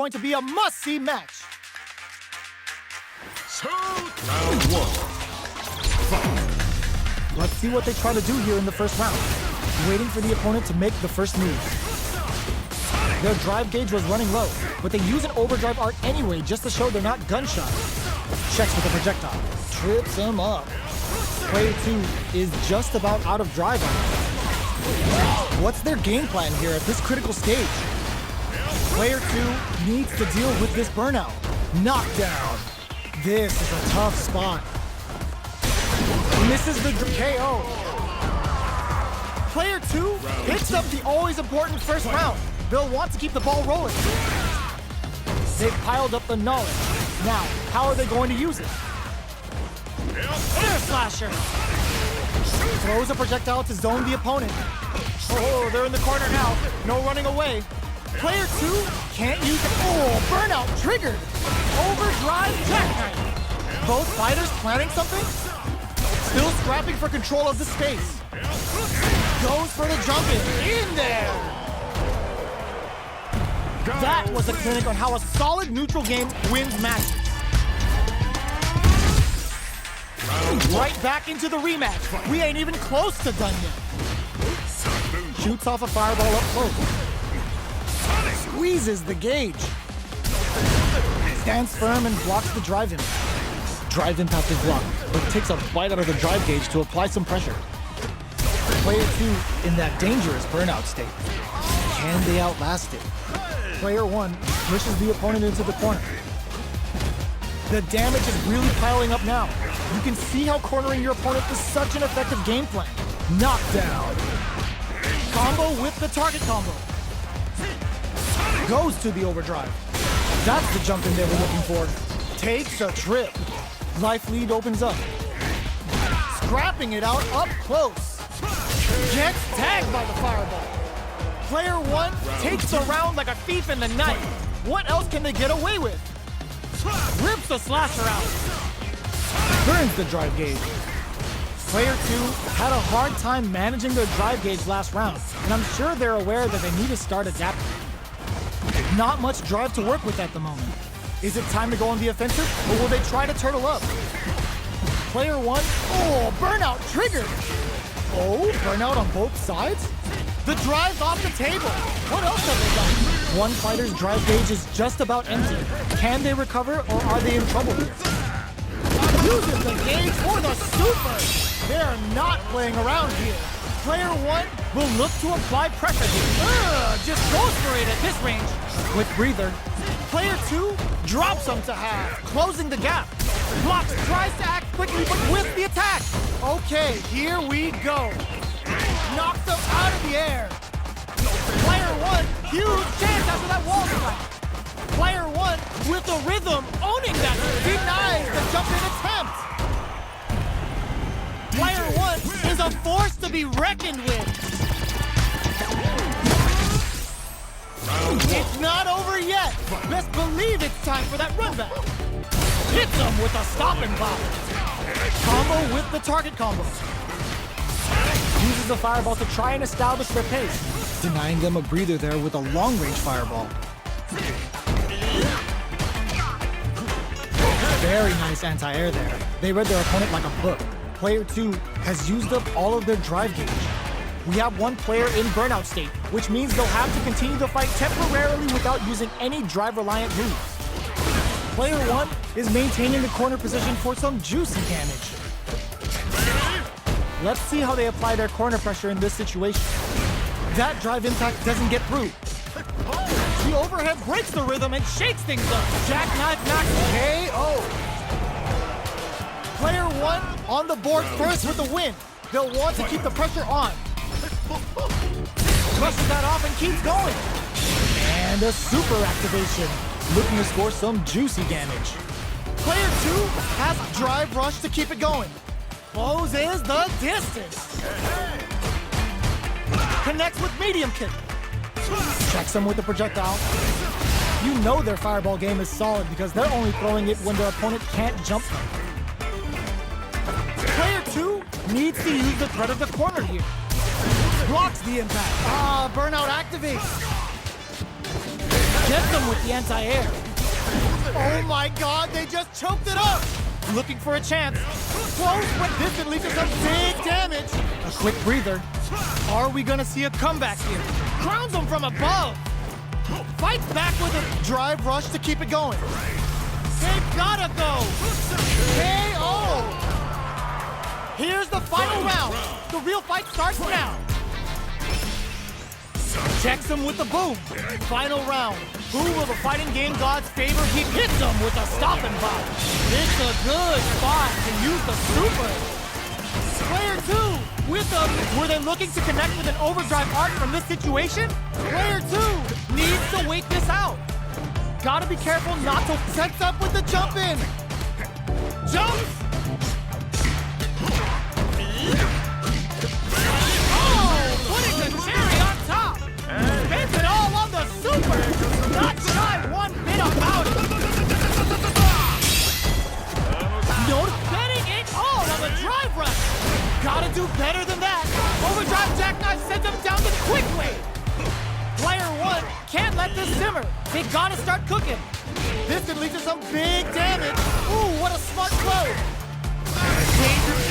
going to be a must-see match. Round one. Let's see what they try to do here in the first round. Waiting for the opponent to make the first move. Their drive gauge was running low, but they use an overdrive art anyway just to show they're not gunshot. Checks with a projectile. Trips him up. Player 2 is just about out of drive on him. What's their game plan here at this critical stage? Player 2 needs to deal with this burnout. Knockdown. This is a tough spot. Misses the KO. Player 2 picks up the always important first round. They'll want to keep the ball rolling. They've piled up the knowledge. Now, how are they going to use it? Air slasher! Throws a projectile to zone the opponent. Oh, they're in the corner now. No running away. Player 2 can't use it. Oh, burnout triggered. Overdrive jackknife. Both fighters planning something? Still scrapping for control of the space. Goes for the jump in there. That was a clinic on how a solid neutral game wins matches. Right back into the rematch. We ain't even close to done yet. Shoots off a fireball up close. Squeezes the gauge. Stands firm and blocks the drive impact. Drive impact is blocked, but takes a bite out of the drive gauge to apply some pressure. Player 2 in that dangerous burnout state. Can they outlast it? Player 1 pushes the opponent into the corner. The damage is really piling up now. You can see how cornering your opponent is such an effective game plan. Knockdown. Combo with the target combo. Goes to the overdrive. That's the jump in they were looking for. Takes a trip. Life lead opens up. Scrapping it out up close. Gets tagged by the fireball. Player 1 takes the round like a thief in the night. What else can they get away with? Rips the slasher out. Burns the drive gauge. Player 2 had a hard time managing their drive gauge last round, and I'm sure they're aware that they need to start adapting. Not much drive to work with at the moment. Is it time to go on the offensive, or will they try to turtle up? Player 1, oh, burnout triggered. Oh, burnout on both sides? The drive's off the table. What else have they done? One fighter's drive gauge is just about empty. Can they recover, or are they in trouble here? Uses the gauge for the super. They're not playing around here. Player 1 will look to apply pressure here. Just goes for it at this range. Quick breather. Player 2 drops him to half, closing the gap. Blocks, tries to act quickly, but with the attack. Okay, here we go. Knocks him out of the air. Player 1, huge chance after that wall slap. Player 1 with the rhythm, owning that, denies the jump-in attempt. Player 1 is a force to be reckoned with. It's not over yet. Best believe it's time for that run back. Hits him with a stopping block. Combo with the target combo. Uses the fireball to try and establish their pace, denying them a breather there with a long-range fireball. Very nice anti-air there. They read their opponent like a book. Player 2 has used up all of their drive gauge. We have one player in burnout state, which means they'll have to continue the fight temporarily without using any drive-reliant moves. Player 1 is maintaining the corner position for some juicy damage. Let's see how they apply their corner pressure in this situation. That drive impact doesn't get through. The overhead breaks the rhythm and shakes things up. Jackknife max KO. Player 1 on the board first with the win. They'll want to keep the pressure on. Brushes that off and keeps going. And a super activation. Looking to score some juicy damage. Player 2 has drive rush to keep it going. Closes the distance. Connects with medium kick. Checks him with the projectile. You know their fireball game is solid because they're only throwing it when their opponent can't jump them. Player 2 needs to use the threat of the corner here. Blocks the impact. Burnout activates. Gets them with the anti-air. Oh my god, they just choked it up! Looking for a chance. Close, but this could lead to some big damage. A quick breather. Are we gonna see a comeback here? Crowns them from above. Fights back with a drive rush to keep it going. They've gotta go. KO. Here's the final round. The real fight starts now. Checks him with the boom. Final round. Who will the fighting game gods favor? He hits him with a stopping block. It's a good spot to use the super. Player 2 with them. Were they looking to connect with an overdrive arc from this situation? Player 2 needs to wait this out. Gotta be careful not to sets up with the jump in. Jumps. Putting the cherry on top! Spends it all on the super! Not shy one bit about it! No betting it all on the drive rush! Gotta do better than that! Overdrive jackknife sends him down the quick wave! Player 1 can't let this simmer! They gotta start cooking! This could lead to some big damage! Ooh, what a smart throw! Danger